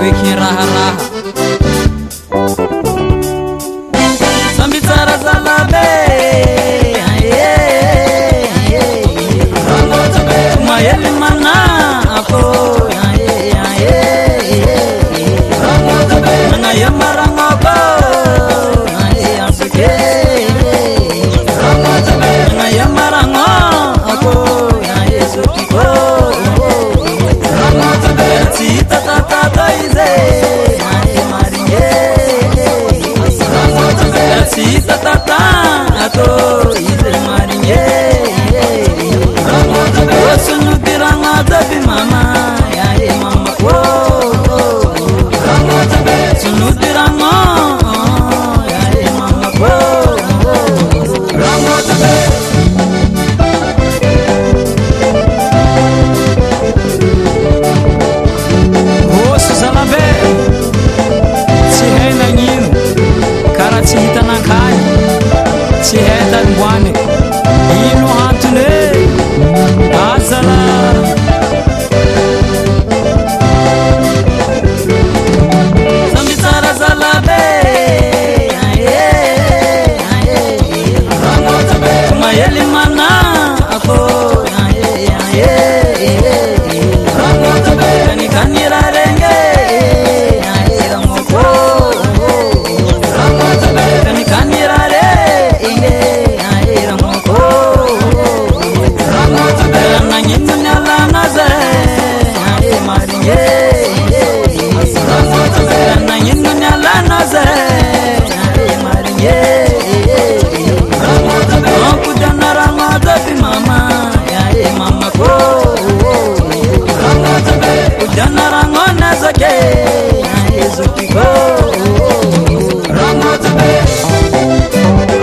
eky raha samby tsara zalabe mahely manako nanaya maranako ansuke nanaya maranako sukiko Sita tata ize maringe Sita tata ato ize maringe Sunu diranga tabi mama ya mama ko Sunu diranga ya mama ko Tsy hitanakay tsy haitanyboany ino antony azala samby tsara zalabe mahely manako kanikanira renge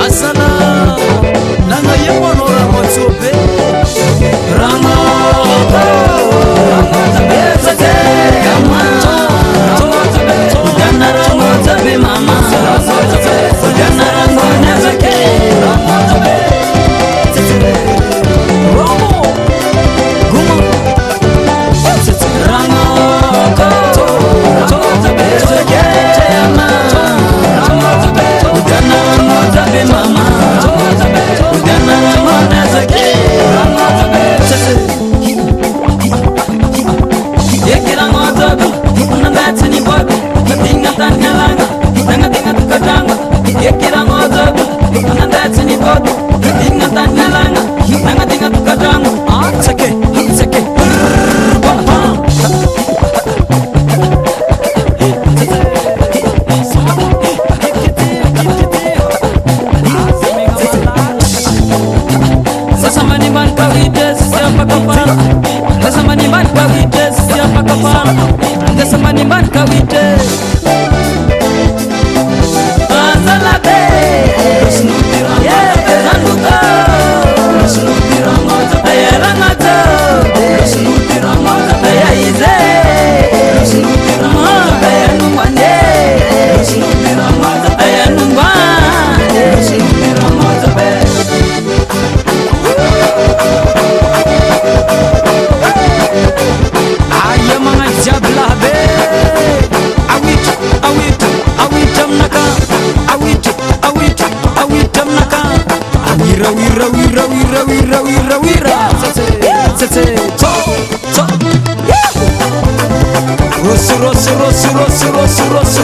Asala nanga yemono ramotsope rama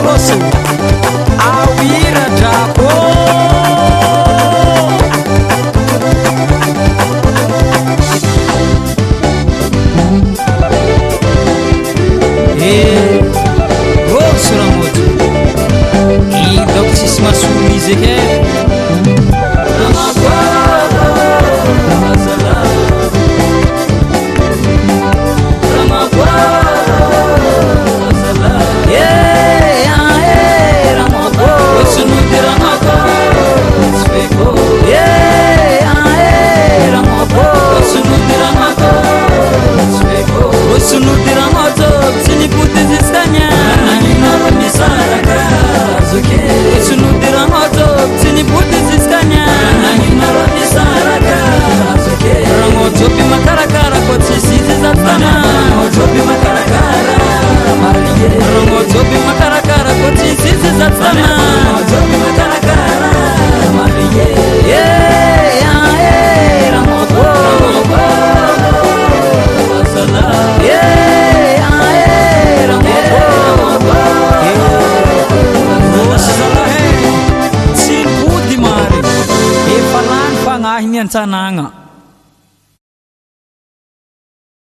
Rosu awira drapo Rosu ramoto donc si ma soumise ke Ramo sisi satana jomi makarakara mariye ya ramoko wasala ya ramoko wasala he sipudi mari e falan pangahin yan sananga